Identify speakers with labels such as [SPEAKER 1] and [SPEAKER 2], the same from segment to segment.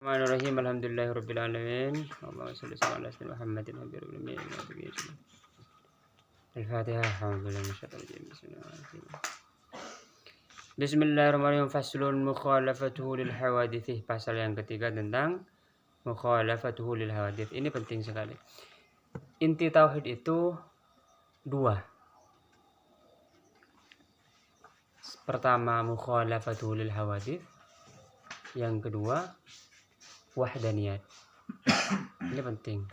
[SPEAKER 1] Bismillahirrahmanirrahim. Alhamdulillahirabbil alamin. Allahumma shalli ala sayyidina Muhammadin nabiyil ummi wa ala alihi wasallam. Al-Fatihah. Alhamdulillah minasyaitonir rajim. Bismillahirrahmanirrahim. Faslun mukhalafatuhu lil hawadits. Pasal yang ketiga tentang mukhalafatuhu lil hawadits. Ini penting sekali. Inti tauhid itu dua. Pertama mukhalafatuhu lil hawadits. Yang kedua wahdaniyat. Ini penting.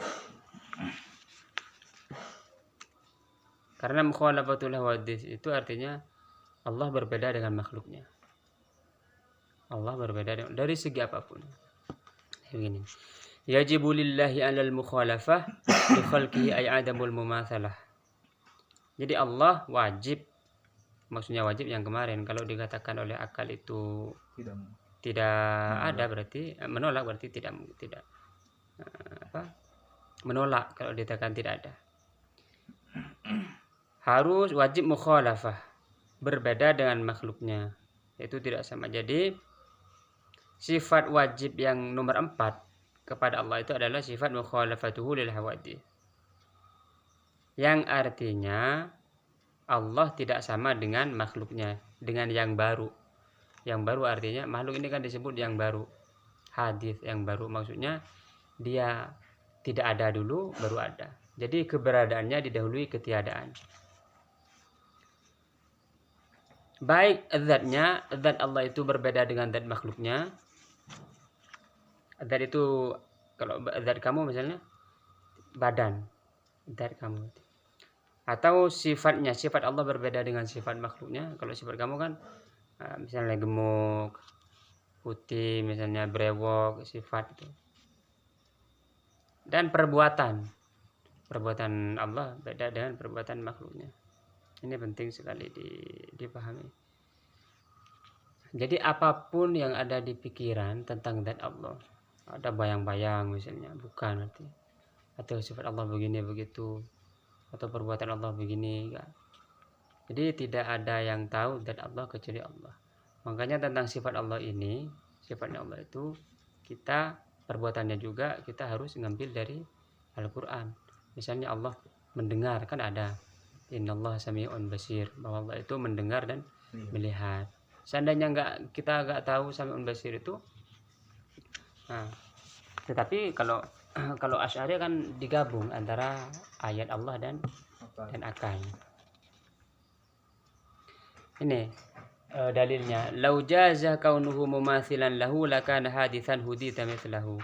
[SPEAKER 1] Karena mukhalafatul hawadits itu artinya Allah berbeda dengan makhluknya. Allah berbeda dari segi apapun. Begini. Yajibu lillahi 'alal mukhalafah li khalqihi ay adamul mumatsalah. Jadi Allah wajib, maksudnya wajib yang kemarin kalau dikatakan oleh akal itu tidak ada berarti menolak, berarti tidak menolak kalau dikatakan tidak ada. Harus wajib mukhalafah, berbeda dengan makhluknya, itu tidak sama. Jadi sifat wajib yang nomor 4 kepada Allah itu adalah sifat mukhalafatuhu lil hawadits, yang artinya Allah tidak sama dengan makhluknya, dengan yang baru. Yang baru artinya makhluk ini kan disebut yang baru, hadis yang baru, maksudnya dia tidak ada dulu baru ada. Jadi keberadaannya didahului ketiadaan. Baik zatnya, zat Allah itu berbeda dengan zat makhluknya. Zat itu, kalau zat kamu misalnya badan, zat kamu. Atau sifatnya, sifat Allah berbeda dengan sifat makhluknya. Kalau sifat kamu kan misalnya gemuk, putih, misalnya brewok, sifat itu. Dan perbuatan Allah beda dengan perbuatan makhluknya. Ini penting sekali dipahami. Jadi apapun yang ada di pikiran tentang zat Allah, ada bayang-bayang misalnya, bukan arti, atau sifat Allah begini begitu, atau perbuatan Allah begini, enggak. Jadi tidak ada yang tahu zat Allah kecuali Allah. Makanya tentang sifat Allah ini, sifatnya Allah itu, kita perbuatannya juga kita harus ngambil dari Al-Quran. Misalnya Allah mendengar, kan ada innallaha sami'un basir, bahwa Allah itu mendengar dan melihat. Seandainya kita nggak tahu sami'un basir itu, tetapi kalau Asy'ari kan digabung antara ayat Allah dan akal. Ini dalilnya, lau jaza kaunuhu mumathilan lahu lakana hadithan hudita mithlahu.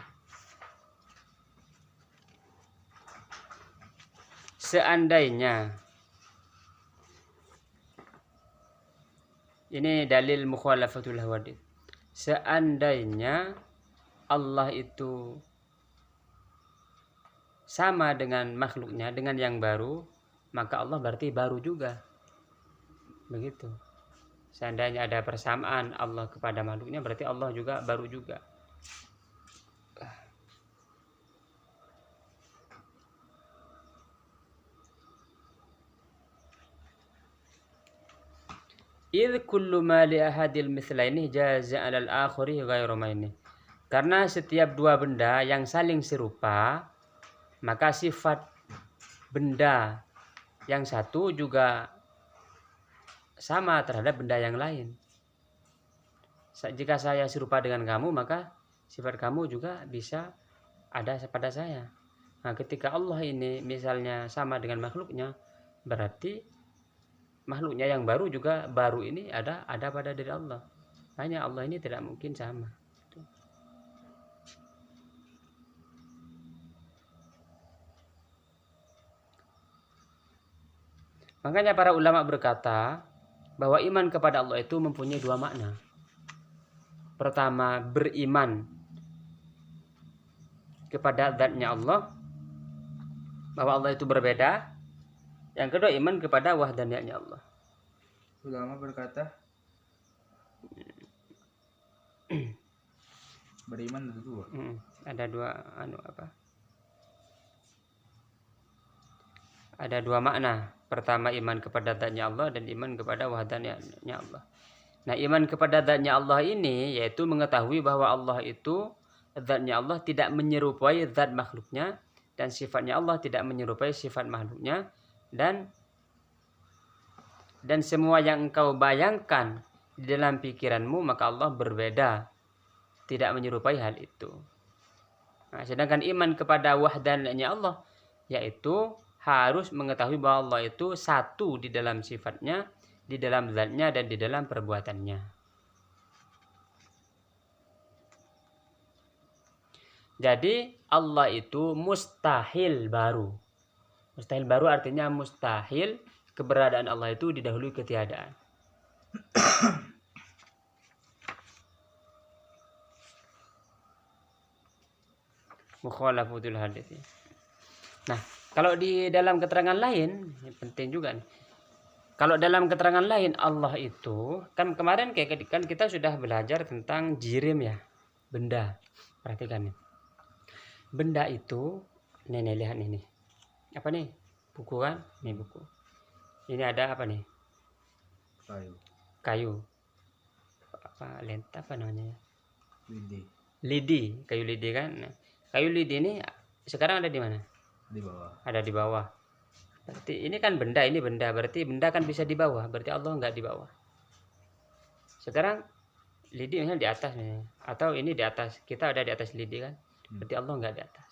[SPEAKER 1] Seandainya, ini dalil mukhalafatul hawadits, seandainya Allah itu sama dengan makhluknya, dengan yang baru, maka Allah berarti baru juga. Begitu. Seandainya ada persamaan Allah kepada makhluknya, berarti Allah juga baru juga. Idh kullu ma li ahadil mithlaini jaza 'alal akhari ghairu maini. Karena setiap dua benda yang saling serupa, maka sifat benda yang satu juga sama terhadap benda yang lain. Jika saya serupa dengan kamu, maka sifat kamu juga bisa ada pada saya. Nah, ketika Allah ini misalnya sama dengan makhluknya, berarti makhluknya yang baru juga baru ini ada pada diri Allah. Hanya Allah ini tidak mungkin sama. Makanya para ulama berkata bahwa iman kepada Allah itu mempunyai dua makna. Pertama, beriman kepada zatnya Allah, bahwa Allah itu berbeda. Yang kedua, iman kepada wahdaniyatnya Allah.
[SPEAKER 2] Ulama berkata beriman ada dua.
[SPEAKER 1] Ada dua Ada dua makna. Pertama, iman kepada zatnya Allah, dan iman kepada wahdaniyatnya Allah. Nah, iman kepada zatnya Allah ini yaitu mengetahui bahwa Allah itu zatnya Allah tidak menyerupai zat makhluknya, dan sifatnya Allah tidak menyerupai sifat makhluknya, dan semua yang engkau bayangkan di dalam pikiranmu maka Allah berbeda, tidak menyerupai hal itu. Nah, sedangkan iman kepada wahdaniyahnya Allah yaitu harus mengetahui bahwa Allah itu satu di dalam sifatnya, di dalam zatnya, dan di dalam perbuatannya. Jadi Allah itu mustahil baru. Mustahil baru artinya mustahil keberadaan Allah itu didahului ketiadaan. Mukhalafatul hadits. Nah, kalau di dalam keterangan lain, ini penting juga nih. Kalau dalam keterangan lain Allah itu, kan kemarin kan kita sudah belajar tentang jirim ya, benda. Perhatikan nih. Benda itu, nenek lihat ini. Apa nih? Buku kan? Ini buku. Ini ada apa nih? Kayu. Apa lenta apa namanya? Lidi, kayu lidi kan? Nah, kayu lidi ini sekarang ada di mana?
[SPEAKER 2] Di bawah.
[SPEAKER 1] Ada di bawah. Berarti ini kan benda, ini benda. Berarti benda kan bisa di bawah. Berarti Allah enggak di bawah. Sekarang lidi misalnya di atas nih. Atau ini di atas. Kita ada di atas lidi kan? Berarti Allah enggak di atas.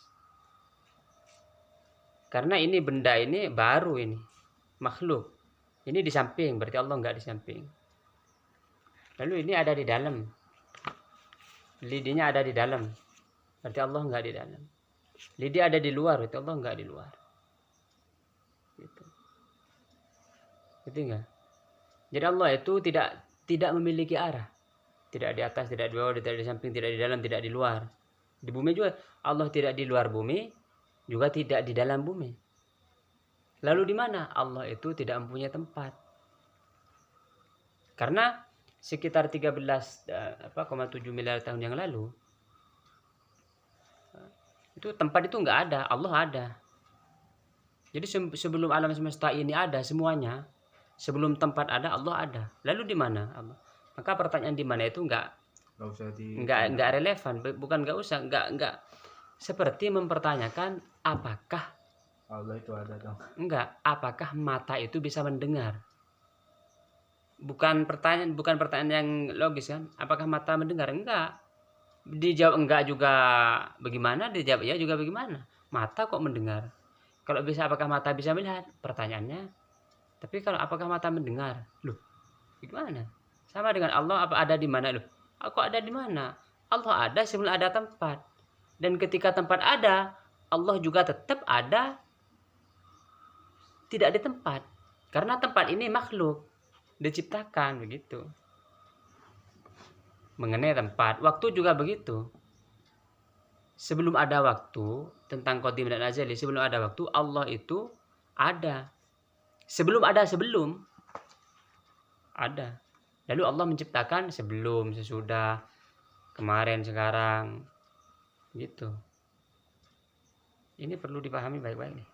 [SPEAKER 1] Karena ini benda ini baru ini. Makhluk. Ini di samping. Berarti Allah enggak di samping. Lalu ini ada di dalam. Lidinya ada di dalam. Berarti Allah enggak di dalam. Lidi ada di luar. Berarti Allah enggak di luar. Gitu. Gitu enggak? Jadi Allah itu tidak memiliki arah. Tidak di atas, tidak di bawah, tidak di samping, tidak di dalam, tidak di luar. Di bumi juga Allah tidak di luar bumi, juga tidak di dalam bumi. Lalu di mana? Allah itu tidak mempunyai tempat. Karena sekitar 13,7 miliar tahun yang lalu itu tempat itu enggak ada, Allah ada. Jadi sebelum alam semesta ini ada semuanya, sebelum tempat ada Allah ada. Lalu di mana Allah? Maka pertanyaan di mana itu enggak relevan, bukan enggak usah, enggak seperti mempertanyakan apakah
[SPEAKER 2] Allah itu ada dong.
[SPEAKER 1] Enggak, apakah mata itu bisa mendengar? Bukan pertanyaan yang logis kan? Apakah mata mendengar? Enggak. Dijawab enggak juga bagaimana? Dijawab ya juga bagaimana? Mata kok mendengar? Kalau bisa apakah mata bisa melihat? Pertanyaannya. Tapi kalau apakah mata mendengar? Loh, gimana? Sama dengan Allah, apa ada di mana? Loh, aku ada di mana? Allah ada sebelum ada tempat. Dan ketika tempat ada, Allah juga tetap ada tidak di tempat. Karena tempat ini makhluk, diciptakan begitu. Mengenai tempat, waktu juga begitu. Sebelum ada waktu, tentang qadim dan azali, sebelum ada waktu Allah itu ada. Sebelum ada ada. Lalu Allah menciptakan sebelum, sesudah, kemarin, sekarang. Gitu. Ini perlu dipahami baik-baik nih.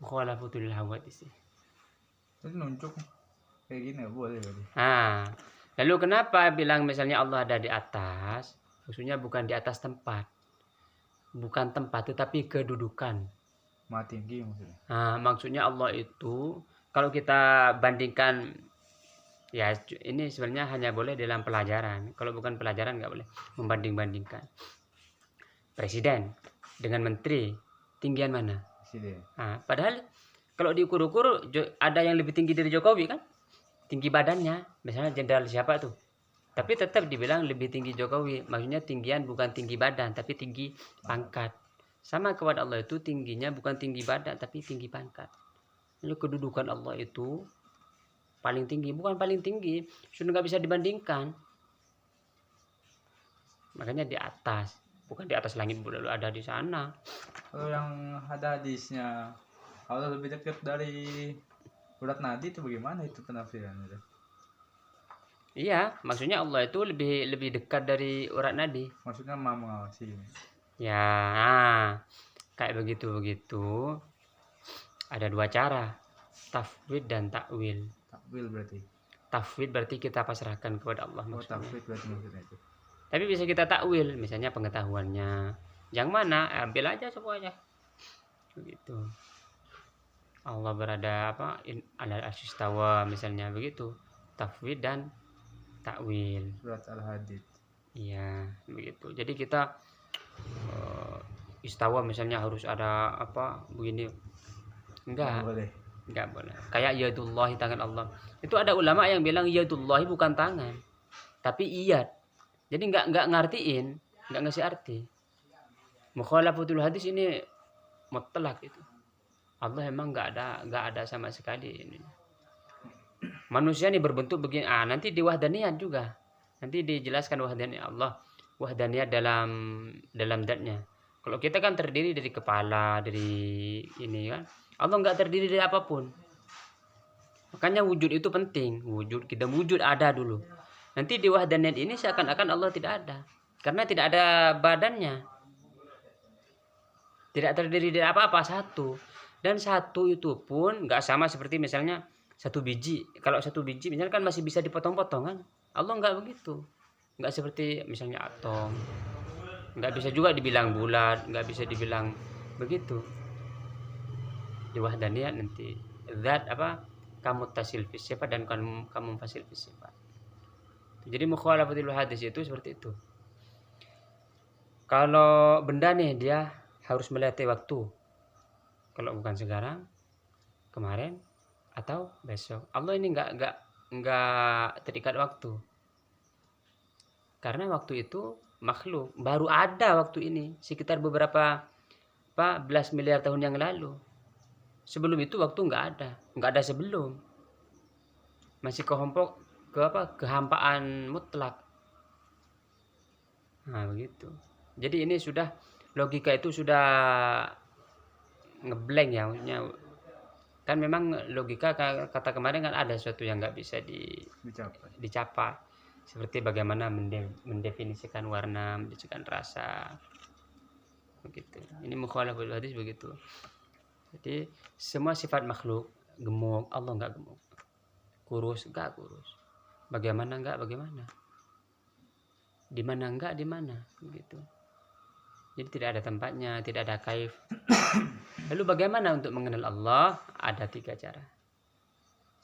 [SPEAKER 1] Mukhalafatul hawadits.
[SPEAKER 2] Terus nunjuk kayak gini ya boleh berarti.
[SPEAKER 1] Nah, lalu kenapa bilang misalnya Allah ada di atas? Maksudnya bukan di atas tempat. Bukan tempat tetapi kedudukan.
[SPEAKER 2] Maha tinggi maksudnya.
[SPEAKER 1] Nah, maksudnya Allah itu kalau kita bandingkan, ya ini sebenarnya hanya boleh dalam pelajaran. Kalau bukan pelajaran nggak boleh membanding-bandingkan. Presiden dengan menteri, tinggian mana?
[SPEAKER 2] Presiden.
[SPEAKER 1] Nah, padahal kalau diukur-ukur ada yang lebih tinggi dari Jokowi kan? Tinggi badannya, misalnya jenderal siapa tuh? Tapi tetap dibilang lebih tinggi Jokowi. Maksudnya tinggian bukan tinggi badan, tapi tinggi pangkat. Sama kepada Allah itu tingginya bukan tinggi badan, tapi tinggi pangkat. Lalu kedudukan Allah itu paling tinggi, bukan paling tinggi, sudah nggak bisa dibandingkan. Makanya di atas, bukan di atas langit lalu ada di sana.
[SPEAKER 2] Kalau yang ada hadisnya Allah lebih dekat dari urat nadi itu bagaimana itu penafsirannya?
[SPEAKER 1] Iya, maksudnya Allah itu lebih dekat dari urat nadi.
[SPEAKER 2] Maksudnya Maha mengawasi.
[SPEAKER 1] Ya, kayak begitu. Ada dua cara, tafwid dan takwil.
[SPEAKER 2] Takwil berarti.
[SPEAKER 1] Tafwid berarti kita pasrahkan kepada Allah.
[SPEAKER 2] Oh, tafwid berarti maksudnya itu.
[SPEAKER 1] Tapi bisa kita takwil, misalnya pengetahuannya. Yang mana? Ambil aja semuanya. Begitu. Allah berada alal asyistawa misalnya begitu. Tafwid dan takwil.
[SPEAKER 2] Surat Al-Hadid.
[SPEAKER 1] Iya, begitu. Jadi kita istawa misalnya harus ada begini. Enggak
[SPEAKER 2] boleh.
[SPEAKER 1] Enggak boleh. Kayak yadullahi, tangan Allah. Itu ada ulama yang bilang yadullahi bukan tangan, tapi iyad. Jadi enggak ngartiin, enggak ngasih arti. Mukhalafatul hadis ini mutlak itu. Allah emang enggak ada sama sekali ini. Manusia ini berbentuk begini. Nanti di wahdaniyat juga. Nanti dijelaskan wahdaniyat Allah, wahdaniyat dalam zatnya. Kalau kita kan terdiri dari kepala, dari ini kan. Allah enggak terdiri dari apapun. Makanya wujud itu penting. Kita wujud ada dulu. Nanti di wahdaniyat ini seakan-akan Allah tidak ada. Karena tidak ada badannya. Tidak terdiri dari apa-apa, satu. Dan satu itu pun enggak sama seperti misalnya satu biji. Kalau satu biji misalnya kan masih bisa dipotong-potong kan. Allah enggak begitu. Enggak seperti misalnya atom. Enggak bisa juga dibilang bulat, enggak bisa dibilang begitu. Di wahdaniyat nanti zat kamu tasil fis sifat dan kamu fasil fis sifat. Jadi mukhalafatul hadis itu seperti itu. Kalau benda nih dia harus melewati waktu. Kalau bukan sekarang, kemarin atau besok. Allah ini enggak terikat waktu. Karena waktu itu makhluk, baru ada waktu ini sekitar beberapa belas miliar tahun yang lalu. Sebelum itu waktu enggak ada sebelum. Masih kehampaan mutlak. Nah, begitu. Jadi ini sudah logika itu sudah ngeblank ya, maksudnya kan memang logika kata kemarin kan ada sesuatu yang nggak bisa dicapai. Seperti bagaimana mendefinisikan warna, mendefinisikan rasa, begitu. Ini mukhalaful hadis begitu. Jadi semua sifat makhluk, gemuk, Allah enggak gemuk. Kurus enggak kurus. Bagaimana enggak bagaimana. Di mana enggak di mana, begitu. Jadi tidak ada tempatnya, tidak ada kaif. Lalu bagaimana untuk mengenal Allah? Ada 3 cara.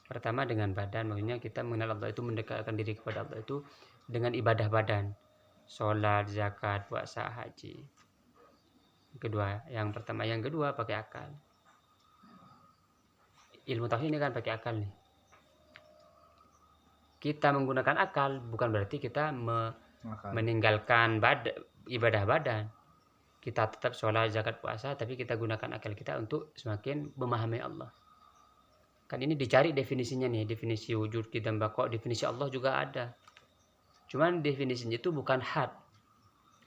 [SPEAKER 1] Pertama dengan badan, maksudnya kita mengenal Allah itu mendekatkan diri kepada Allah itu dengan ibadah badan. Sholat, zakat, puasa, haji. Yang kedua pakai akal. Ilmu tauhid ini kan pakai akal nih. Kita menggunakan akal bukan berarti kita meninggalkan ibadah badan. Kita tetap sholat, zakat, puasa, tapi kita gunakan akal kita untuk semakin memahami Allah. Kan ini dicari definisinya nih, definisi wujud kita bakok, definisi Allah juga ada. Cuman definisinya itu bukan had,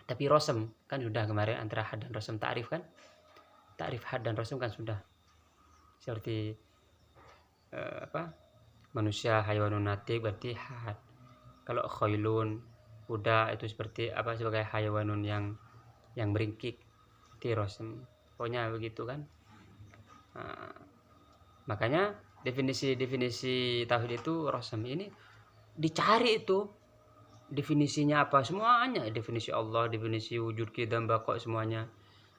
[SPEAKER 1] tapi rosem. Kan sudah kemarin antara had dan rosem ta'rif kan? Ta'rif had dan rosem kan sudah. Seperti manusia hayawanun natik berarti had. Kalau khailun kuda itu seperti sebagai hayawanun yang beringkik, tirosem. Pokoknya begitu kan. Makanya definisi tauhid itu rosem ini dicari itu definisinya apa semuanya, definisi Allah, definisi wujud kita dan bakok semuanya.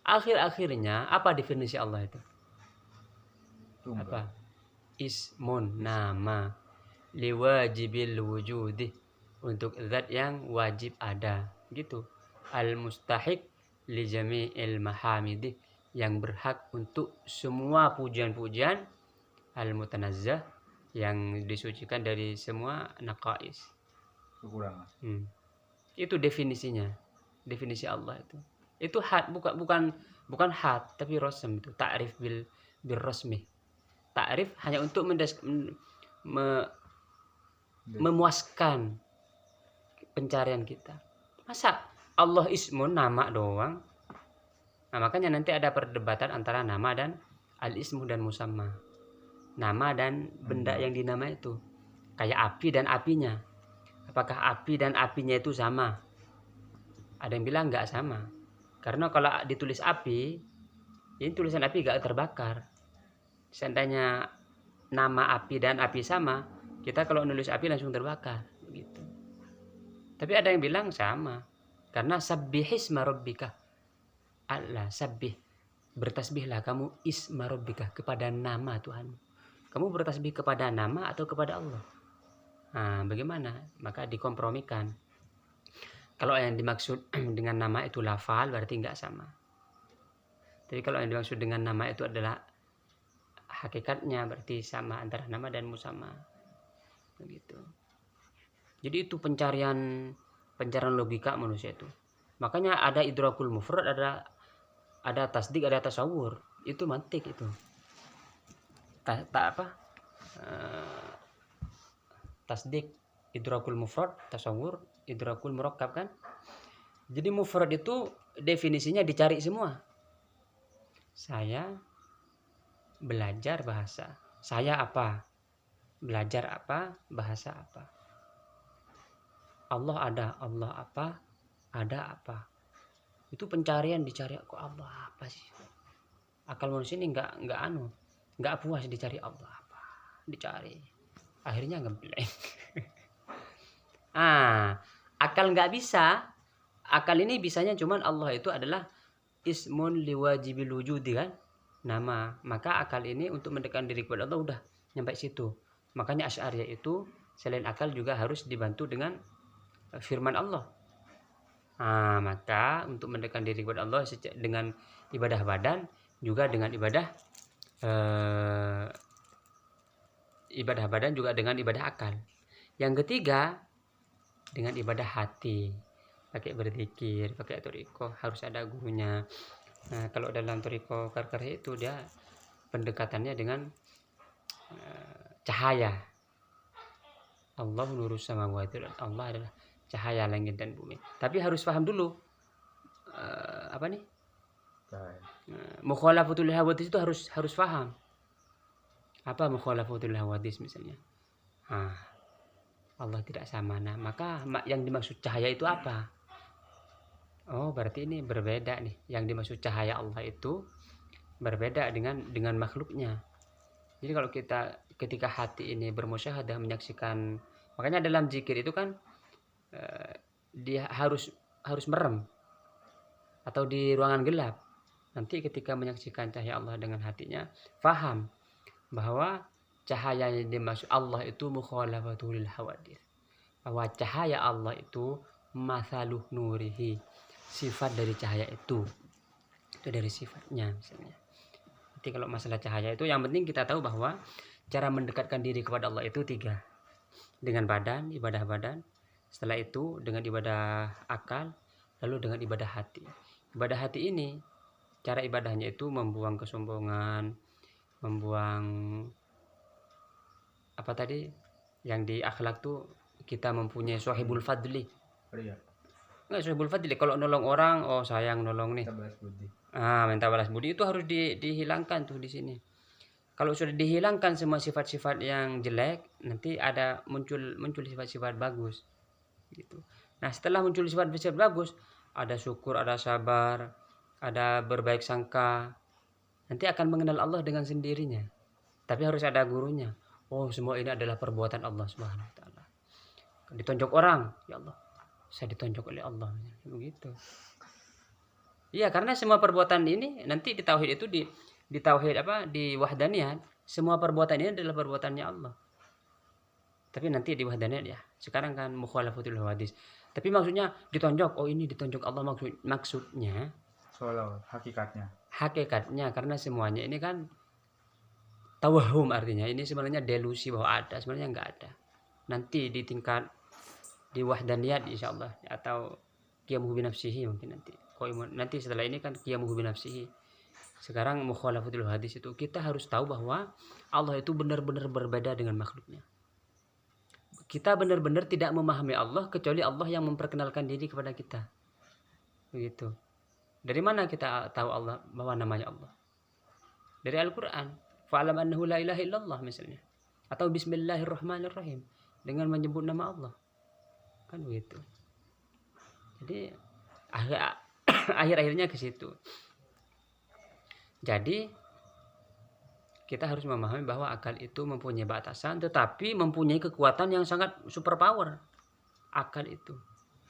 [SPEAKER 1] Akhirnya apa definisi Allah itu? Apa? Ismun, nama, liwajibil wujudi, untuk zat yang wajib ada, gitu. Al mustahiq li jami'il mahamidi, yang berhak untuk semua pujian-pujian, al mutanazzah, yang disucikan dari semua naqais,
[SPEAKER 2] kekurangan.
[SPEAKER 1] Itu definisinya, definisi Allah itu had, bukan had tapi rosem, itu ta'rif bil rosmi. Ta'rif hanya untuk memuaskan pencarian kita. Masa Allah ismun, nama doang? Nah, makanya nanti ada perdebatan antara nama dan al-ismu dan musamma. Nama dan benda yang dinamai itu. Kayak api dan apinya. Apakah api dan apinya itu sama? Ada yang bilang enggak sama. Karena kalau ditulis api, ini tulisan api enggak terbakar. Seandainya nama api dan api sama, kita kalau nulis api langsung terbakar, begitu. Tapi ada yang bilang sama. Karena sabbihisma rabbika. Allah sabbih. Bertasbihlah kamu isma rabbika, kepada nama Tuhan. Kamu bertasbih kepada nama atau kepada Allah? Nah, bagaimana? Maka dikompromikan. Kalau yang dimaksud dengan nama itu lafal berarti enggak sama. Tapi kalau yang dimaksud dengan nama itu adalah hakikatnya berarti sama antara nama dan musamma. Begitu. Jadi itu pencarian logika manusia itu. Makanya ada idrakul mufrad, ada tasdik, ada tasawur. Itu mantik itu. Tasdik, idrakul mufrad, tasawur, idrakul murakkab kan. Jadi mufrad itu definisinya dicari semua. Saya belajar bahasa. Saya apa? Belajar apa? Bahasa apa? Allah ada. Allah apa? Ada apa? Itu pencarian, dicari kok Allah apa sih? Akal manusia ini nggak puas dicari Allah apa, dicari. Akhirnya ngeblank. Akal nggak bisa. Akal ini bisanya cuman Allah itu adalah ismun liwajibil wujudi kan, nama. Maka akal ini untuk mendekatkan diri kepada Allah udah nyampe situ. Makanya Asy'ariyah itu selain akal juga harus dibantu dengan firman Allah. Maka untuk mendekatkan diri kepada Allah dengan ibadah badan, juga dengan ibadah badan, juga dengan ibadah akal. Yang ketiga, dengan ibadah hati, pakai berzikir, pakai thariqah, harus ada gurunya. Nah, kalau dalam thariqah karkarnya itu dia pendekatannya dengan cahaya. Allah nurus samawati, Allah adalah cahaya langit dan bumi. Tapi harus paham dulu mukhalafatul hawadis itu harus paham. Apa mukhalafatul hawadis misalnya? Allah tidak sama. Nah, maka yang dimaksud cahaya itu apa? Oh, berarti ini berbeda nih. Yang dimaksud cahaya Allah itu berbeda dengan makhluknya. Jadi kalau ketika hati ini bermusyahadah, menyaksikan, makanya dalam zikir itu kan dia harus merem atau di ruangan gelap. Nanti ketika menyaksikan cahaya Allah dengan hatinya, faham bahwa cahaya yang dimaksud Allah itu mukhalafatul hawadis. Bahwa cahaya Allah itu mathaluh nurihi, sifat dari cahaya itu dari sifatnya misalnya. Jadi kalau masalah cahaya itu yang penting kita tahu bahwa cara mendekatkan diri kepada Allah itu 3. Dengan badan, ibadah badan. Setelah itu dengan ibadah akal, lalu dengan ibadah hati. Ibadah hati ini, cara ibadahnya itu membuang kesombongan, membuang apa tadi yang di akhlak tuh, kita mempunyai sohibul fadli. Nggak sohibul fadli, kalau nolong orang, oh sayang nolong nih. Minta balas budi itu harus dihilangkan tuh di sini. Kalau sudah dihilangkan semua sifat-sifat yang jelek, nanti ada muncul sifat-sifat bagus. Gitu. Nah, setelah muncul sifat-sifat bagus, ada syukur, ada sabar, ada berbaik sangka, nanti akan mengenal Allah dengan sendirinya. Tapi harus ada gurunya. Oh, semua ini adalah perbuatan Allah Subhanahu wa taala. Ditonjok orang, ya Allah, saya ditonjok oleh Allah, begitu. Iya, karena semua perbuatan ini nanti di tauhid itu di tauhid di wahdaniyat, semua perbuatan ini adalah perbuatannya Allah. Tapi nanti di wahdaniyat ya. Sekarang kan mukhalafatul hawadis. Tapi maksudnya ditonjok, oh ini ditonjok Allah, maksudnya
[SPEAKER 2] soal hakikatnya.
[SPEAKER 1] Hakikatnya karena semuanya ini kan tawahum, artinya ini sebenarnya delusi bahwa ada, sebenarnya enggak ada. Nanti di tingkat di wahdaniyat insyaallah, atau qiyamuhu bi nafsihi mungkin nanti setelah ini kan qiyamuhu bi nafsihi. Sekarang mukhalafatul hadis itu kita harus tahu bahwa Allah itu benar-benar berbeda dengan makhluknya. Kita benar-benar tidak memahami Allah kecuali Allah yang memperkenalkan diri kepada kita. Begitu. Dari mana kita tahu Allah, bahwa namanya Allah? Dari Al-Qur'an. Fa'alam annahu la ilaha illallah misalnya. Atau bismillahirrahmanirrahim, dengan menyebut nama Allah. Kan begitu. Jadi akhir-akhirnya ke situ. Jadi kita harus memahami bahwa akal itu mempunyai batasan, tetapi mempunyai kekuatan yang sangat super power. Akal itu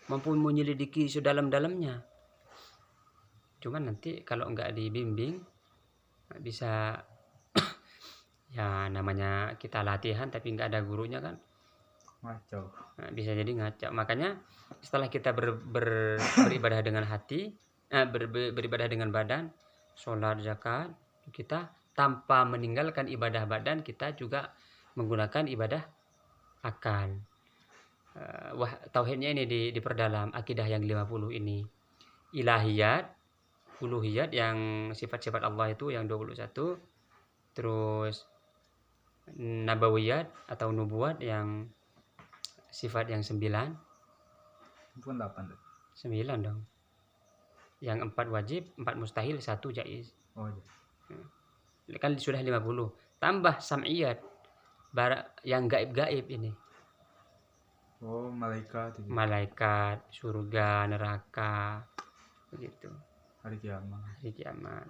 [SPEAKER 1] mampu menyelidiki sedalam-dalamnya. Cuman nanti kalau nggak dibimbing bisa ya namanya kita latihan tapi nggak ada gurunya kan
[SPEAKER 2] Ngaco.
[SPEAKER 1] bisa jadi ngaco. Makanya setelah kita beribadah dengan hati, beribadah dengan badan, sholat, zakat, kita tanpa meninggalkan ibadah badan kita juga menggunakan ibadah akal. Tauhidnya ini diperdalam akidah yang 50 ini. Ilahiyat, uluhiyat yang sifat-sifat Allah itu yang 21, terus nabawiyat atau nubuat yang sifat yang 9
[SPEAKER 2] Pun 8 tuh.
[SPEAKER 1] dong. Yang 4 wajib, 4 mustahil, 1 jaiz.
[SPEAKER 2] Oh iya.
[SPEAKER 1] Kan sudah 50. Tambah sam'iyat yang gaib-gaib ini.
[SPEAKER 2] Oh malaikat itu.
[SPEAKER 1] Malaikat, surga, neraka, begitu.
[SPEAKER 2] Hari kiamat.
[SPEAKER 1] Hari kiamat.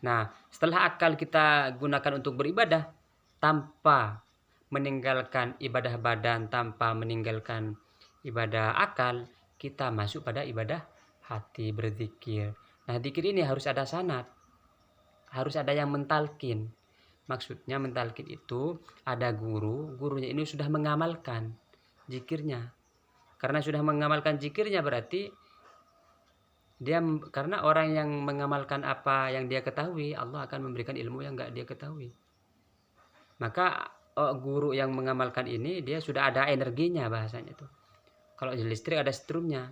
[SPEAKER 1] Nah, setelah akal kita gunakan untuk beribadah tanpa meninggalkan ibadah badan, tanpa meninggalkan ibadah akal, kita masuk pada ibadah hati, berzikir. Nah, zikir ini harus ada sanad. Harus ada yang mentalkin. Maksudnya mentalkin itu ada gurunya ini sudah mengamalkan zikirnya. Karena sudah mengamalkan zikirnya berarti karena orang yang mengamalkan apa yang dia ketahui, Allah akan memberikan ilmu yang enggak dia ketahui. Maka guru yang mengamalkan ini dia sudah ada energinya bahasanya tuh. Kalau listrik ada strumnya.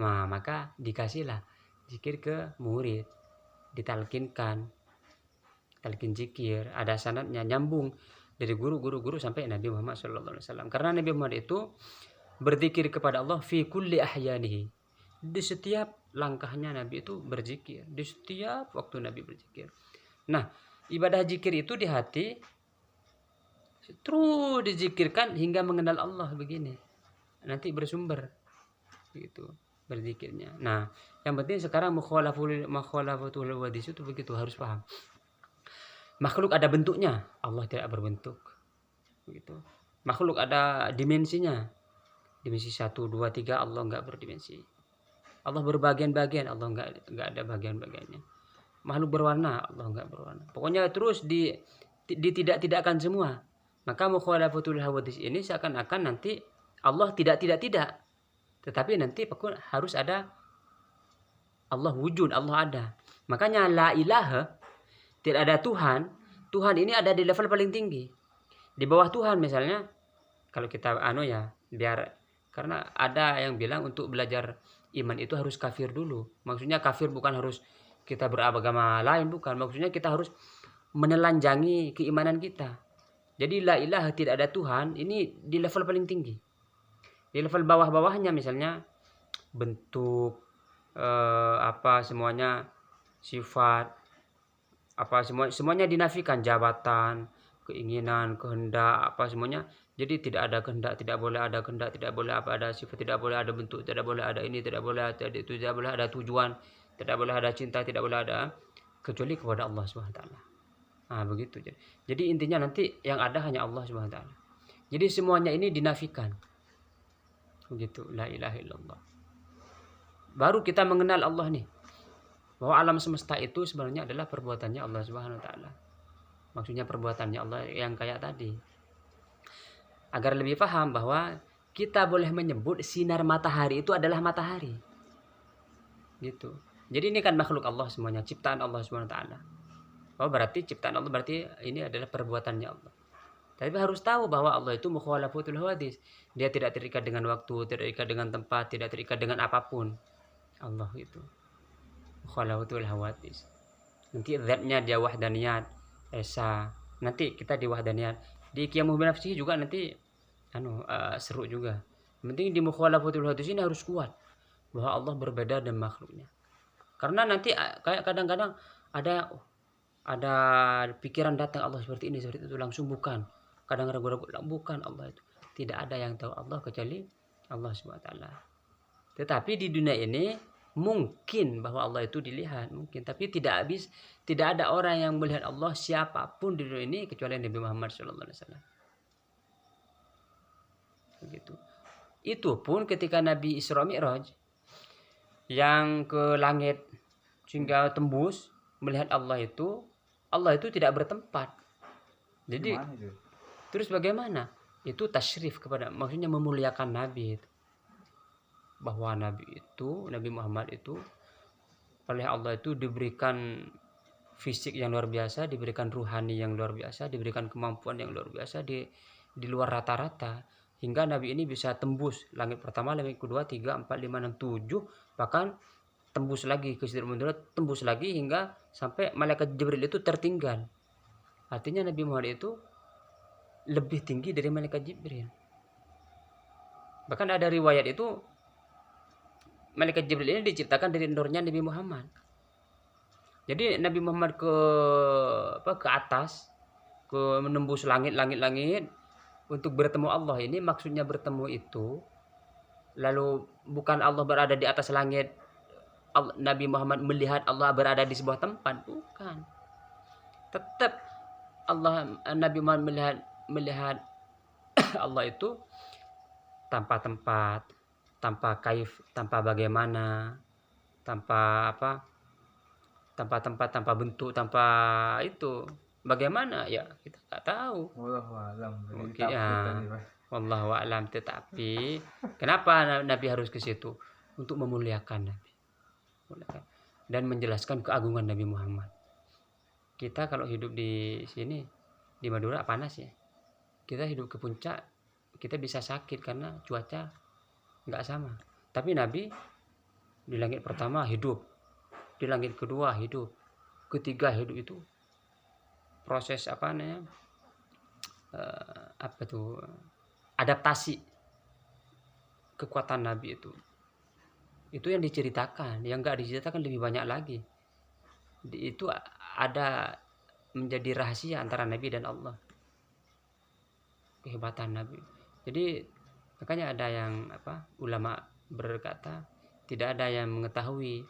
[SPEAKER 1] Nah, maka dikasihlah zikir ke murid, ditalkinkan. Talkin zikir, ada sanadnya nyambung dari guru sampai Nabi Muhammad SAW. Karena Nabi Muhammad itu berzikir kepada Allah fi kulli ahyanihi. Di setiap langkahnya Nabi itu berzikir, di setiap waktu Nabi berzikir. Nah, ibadah zikir itu di hati terus dizikirkan hingga mengenal Allah begini. Nanti bersumber gitu berzikirnya. Nah, yang penting sekarang mukhalafatul wadis itu begitu harus paham. Makhluk ada bentuknya, Allah tidak berbentuk. Begitu. Makhluk ada dimensinya. Dimensi 1, 2, 3 Allah enggak berdimensi. Allah berbagian-bagian, Allah enggak ada bagian-bagiannya. Makhluk berwarna, Allah enggak berwarna. Pokoknya terus tidak-tidakkan semua. Maka mukhalafatul hawadis ini seakan-akan nanti Allah tidak. Tetapi nanti harus ada Allah wujud, Allah ada. Makanya la ilaha, tidak ada Tuhan. Tuhan ini ada di level paling tinggi. Di bawah Tuhan misalnya, kalau kita biar karena ada yang bilang untuk belajar iman itu harus kafir dulu. Maksudnya kafir bukan harus kita beragama lain, bukan. Maksudnya kita harus menelanjangi keimanan kita. Jadi la ilaha tidak ada Tuhan ini di level paling tinggi. Di level bawah-bawahnya misalnya bentuk semuanya sifat semuanya dinafikan, jabatan, keinginan, kehendak, semuanya. Jadi tidak ada kehendak, tidak boleh ada kehendak, tidak boleh ada sifat, tidak boleh ada bentuk, tidak boleh ada ini, tidak boleh ada itu, tidak boleh ada tujuan, tidak boleh ada cinta, tidak boleh ada kecuali kepada Allah Subhanahu wa taala. Nah, begitu. Jadi intinya nanti yang ada hanya Allah Subhanahu wa taala. Jadi semuanya ini dinafikan. Begitu, la ilaha illallah. Baru kita mengenal Allah nih. Bahwa alam semesta itu sebenarnya adalah perbuatannya Allah Subhanahu wa taala. Maksudnya perbuatannya Allah yang kayak tadi. Agar lebih paham bahwa kita boleh menyebut sinar matahari itu adalah matahari. Gitu. Jadi ini kan makhluk Allah semuanya, ciptaan Allah Subhanahu wa taala. Oh, berarti ciptaan Allah berarti ini adalah perbuatannya Allah. Tapi harus tahu bahwa Allah itu mukhalafatul hawadis. Dia tidak terikat dengan waktu, tidak terikat dengan tempat, tidak terikat dengan apapun. Allah itu mukhalafatul hawadis. Nanti zatnya dia wahdaniyat, esa. Nanti kita di wahdaniyat. Di qiyamul binafsi juga nanti seru juga. Yang penting di mukhalafatul hawadis ini harus kuat bahwa Allah berbeda dengan makhluknya. Karena nanti kayak kadang-kadang ada pikiran datang Allah seperti ini, seperti itu, langsung bukan. Kadang ragu-ragu, bukan Allah itu. Tidak ada yang tahu Allah kecuali Allah SWT. Tetapi di dunia ini mungkin bahwa Allah itu dilihat, mungkin. Tapi tidak ada orang yang melihat Allah siapapun di dunia ini kecuali Nabi Muhammad SAW. Begitu. Itu pun ketika Nabi Isra Mi'raj yang ke langit sehingga tembus melihat Allah itu tidak bertempat. Jadi
[SPEAKER 2] Gimana itu?
[SPEAKER 1] terus bagaimana? Itu tasyrif kepada, maksudnya memuliakan Nabi itu. Bahwa Nabi Muhammad itu oleh Allah itu diberikan fisik yang luar biasa, diberikan ruhani yang luar biasa, diberikan kemampuan yang luar biasa di luar rata-rata, hingga Nabi ini bisa tembus langit pertama, langit kedua, 3, 4, 5, 6, 7, bahkan tembus lagi ke Sidratul Muntaha, tembus lagi hingga sampai malaikat Jibril itu tertinggal. Artinya Nabi Muhammad itu lebih tinggi dari malaikat Jibril. Bahkan ada riwayat itu malaikat Jibril ini diciptakan dari nurnya Nabi Muhammad. Jadi Nabi Muhammad ke atas, ke menembus langit untuk bertemu Allah. Ini maksudnya bertemu itu, lalu bukan Allah berada di atas langit, Nabi Muhammad melihat Allah berada di sebuah tempat, bukan. Tetap Nabi Muhammad melihat Allah itu tanpa tempat, tanpa kaif, tanpa bagaimana, tanpa tempat, tanpa bentuk, tanpa itu. Bagaimana ya kita nggak tahu.
[SPEAKER 2] Wallahu a'lam.
[SPEAKER 1] Mungkin ya, wallahu a'lam. Tetapi kenapa Nabi harus ke situ? Untuk memuliakan Nabi dan menjelaskan keagungan Nabi Muhammad. Kita kalau hidup di sini di Madura panas ya, kita hidup ke puncak kita bisa sakit karena cuaca nggak sama. Tapi Nabi di langit pertama hidup, di langit kedua hidup, ketiga hidup. Itu proses adaptasi kekuatan Nabi itu yang diceritakan. Yang nggak diceritakan lebih banyak lagi. Itu ada menjadi rahasia antara Nabi dan Allah, kehebatan Nabi. Jadi makanya ada yang ulama berkata tidak ada yang mengetahui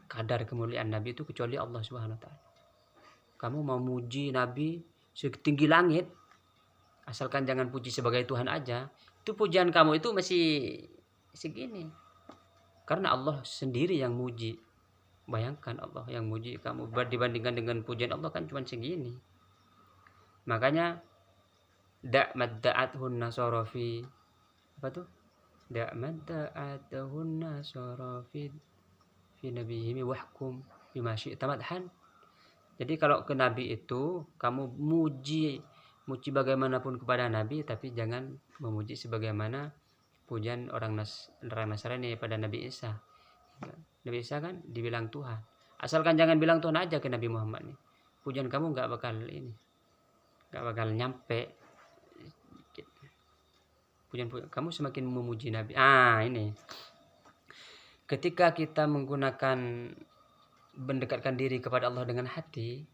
[SPEAKER 1] kadar kemuliaan Nabi itu kecuali Allah Subhanahu wa taala. Kamu mau muji Nabi setinggi langit, asalkan jangan puji sebagai Tuhan aja, itu pujian kamu itu masih segini. Karena Allah sendiri yang muji. Bayangkan Allah yang muji kamu dibandingkan dengan pujian Allah kan cuma segini. Makanya da'madda'athun nasara fi da'madda'athun nasara fi nabiyhi wahkum bima syi'ta madhan. Jadi kalau ke Nabi itu kamu muji bagaimanapun kepada Nabi, tapi jangan memuji sebagaimana pujian orang Nasrani pada Nabi Isa. Nabi Isa kan dibilang Tuhan. Asalkan jangan bilang Tuhan aja ke Nabi Muhammad nih. Pujian kamu nggak bakal nyampe. Pujian kamu semakin memuji Nabi. Ini. Ketika kita mendekatkan diri kepada Allah dengan hati,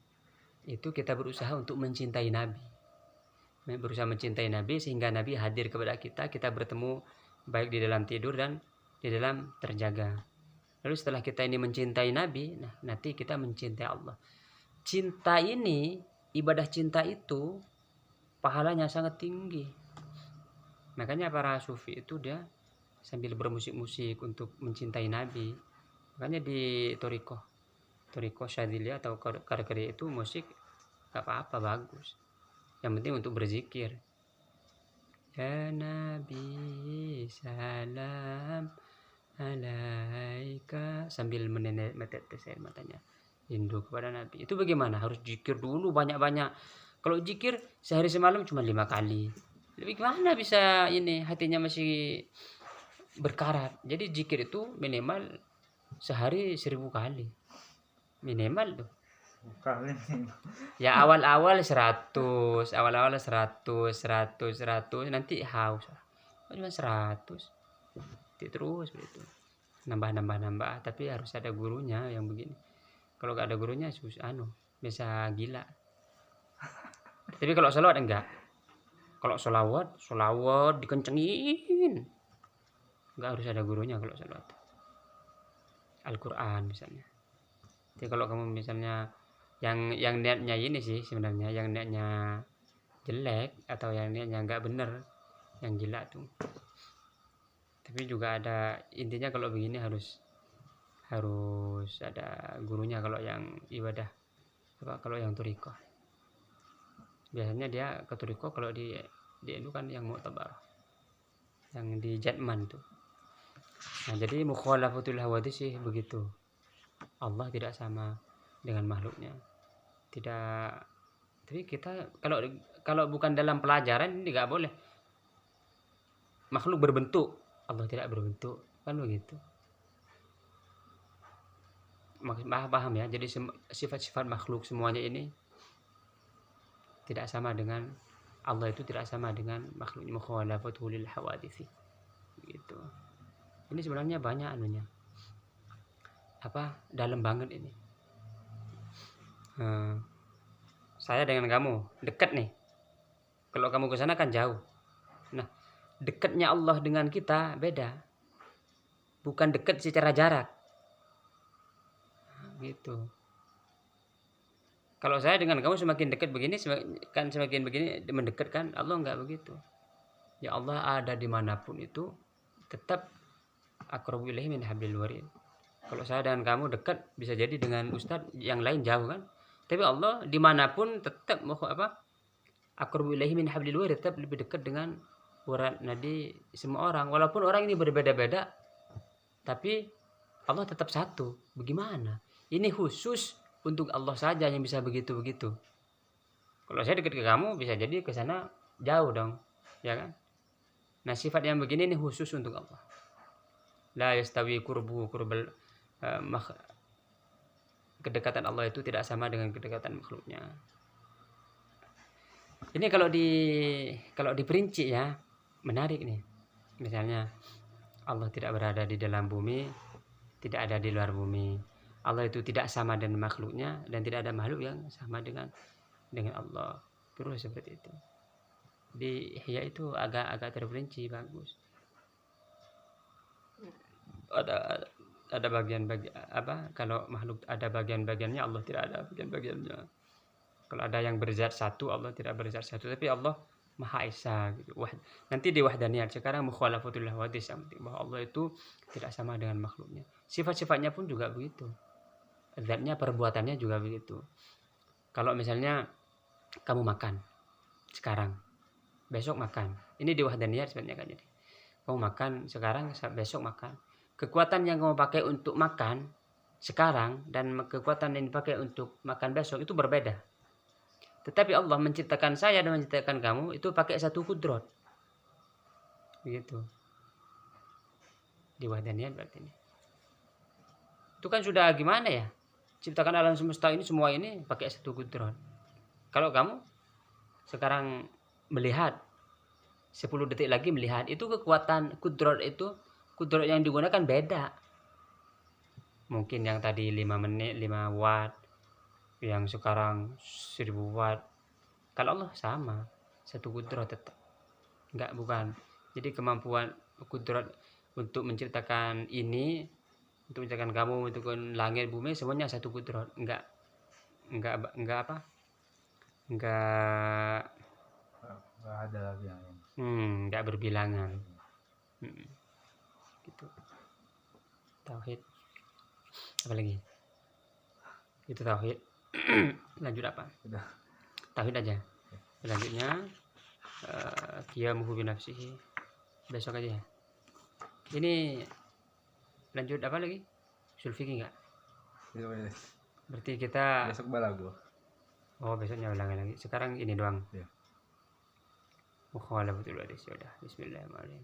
[SPEAKER 1] itu kita berusaha untuk mencintai Nabi. Berusaha mencintai Nabi sehingga Nabi hadir kepada kita bertemu baik di dalam tidur dan di dalam terjaga. Lalu setelah kita ini mencintai Nabi, nanti kita mencintai Allah. Cinta ini, ibadah cinta itu pahalanya sangat tinggi. Makanya para sufi itu dia sambil bermusik-musik untuk mencintai Nabi. Makanya di Toriko Syadiliyah atau Karkari itu musik gak apa-apa, bagus. Yang penting untuk berzikir. Ya Nabi salam alaika, sambil menetes air matanya, rindu kepada Nabi. Itu bagaimana? Harus zikir dulu banyak-banyak. Kalau zikir sehari semalam cuma 5 kali, lebih gimana bisa ini hatinya masih berkarat. Jadi zikir itu minimal sehari 1000 kali minimal tuh. Ya awal-awal 100, nanti haus cuma 100, terus begitu, nambah, tapi harus ada gurunya yang begini. Kalau gak ada gurunya bisa gila. Tapi kalau sholawat enggak. Kalau sholawat dikencengin, enggak harus ada gurunya. Kalau sholawat Al-Quran misalnya. Jadi kalau kamu misalnya yang niatnya ini sih sebenarnya, yang niatnya jelek atau yang niatnya enggak bener, yang gila tuh Tapi juga ada intinya kalau begini harus ada gurunya kalau yang ibadah kalau yang thariqah. Biasanya dia ke thariqah kalau di itu kan yang mu'tabar. Yang di Jatman tuh. Nah, jadi mukhalafatul hawadits sih begitu. Allah tidak sama dengan makhluknya. Tidak. Tapi kita kalau bukan dalam pelajaran ini nggak boleh. Makhluk berbentuk, Allah tidak berbentuk, kan begitu. Paham ya? Jadi sifat-sifat makhluk semuanya ini tidak sama dengan Allah, itu tidak sama dengan makhluk. Mukhalafatul lil hawadits. Gitu. Ini sebenarnya banyak anunya. Dalam banget ini. Saya dengan kamu dekat nih. Kalau kamu ke sana kan jauh. Nah, dekatnya Allah dengan kita beda. Bukan dekat secara jarak. Gitu. Kalau saya dengan kamu semakin dekat begini, semakin begini mendekat kan, Allah enggak begitu. Ya Allah ada dimanapun itu tetap aqrabu ilaihi min hablil warid. Kalau saya dengan kamu dekat, bisa jadi dengan ustadz yang lain jauh kan. Tapi Allah dimanapun tetap aqrabu ilaihi min hablil warid, tetap lebih dekat dengan urat nadi semua orang. Walaupun orang ini berbeda-beda, tapi Allah tetap satu. Bagaimana? Ini khusus untuk Allah saja yang bisa begitu-begitu. Kalau saya dekat ke kamu, bisa jadi ke sana jauh dong, ya kan? Nah, sifat yang begini ini khusus untuk Allah. La yastawi qurbu qurbal kedekatan Allah itu tidak sama dengan kedekatan makhluknya. Ini kalau diperinci ya, menarik nih. Misalnya Allah tidak berada di dalam bumi, tidak ada di luar bumi. Allah itu tidak sama dengan makhluknya dan tidak ada makhluk yang sama dengan Allah. Terus seperti itu. Di Ihya itu agak terperinci, bagus. Ada bagian-bagian kalau makhluk ada bagian-bagiannya, Allah tidak ada bagian-bagiannya. Kalau ada yang berzat satu, Allah tidak berzat satu, tapi Allah Maha Esa gitu. Nanti di wahdaniyat sekarang mukhalafatul hawadits, bahwa Allah itu tidak sama dengan makhluknya. Sifat-sifatnya pun juga begitu. Zatnya, perbuatannya juga begitu. Kalau misalnya kamu makan sekarang, besok makan. Ini di wahdaniyat sebenarnya kan, jadi kamu makan sekarang, besok makan. Kekuatan yang kamu pakai untuk makan sekarang dan kekuatan yang dipakai untuk makan besok itu berbeda. Tetapi Allah menciptakan saya dan menciptakan kamu itu pakai satu kudrat. Begitu. Di wahdaniyat berarti ini. Itu kan sudah gimana ya? Ciptakan alam semesta ini, semua ini pakai satu kudrat. Kalau kamu sekarang melihat 10 detik lagi melihat, itu kekuatan kudrat yang digunakan beda. Mungkin yang tadi 5 menit 5 watt, yang sekarang 1000 watt. Kalau Allah sama, satu kudrat tetap. Bukan. Jadi kemampuan kudrat untuk menciptakan ini, untuk menciptakan kamu, untuk langit bumi, semuanya satu kudrat. Enggak
[SPEAKER 2] ada lagi yang
[SPEAKER 1] enggak berbilangan. Gitu. Tauhid. Apa lagi? Itu tauhid. Lanjut apa?
[SPEAKER 2] Udah.
[SPEAKER 1] Tauhid aja. Selanjutnya qiyamuhu bi nafsihi. Besok aja. Ini lanjut apa lagi? Usul fikih enggak? Berarti kita
[SPEAKER 2] besok balago.
[SPEAKER 1] Oh, besoknya ulangi lagi. Sekarang ini doang.
[SPEAKER 2] Iya.
[SPEAKER 1] Mukhalafatul hawadits. Bismillahirrahmanirrahim.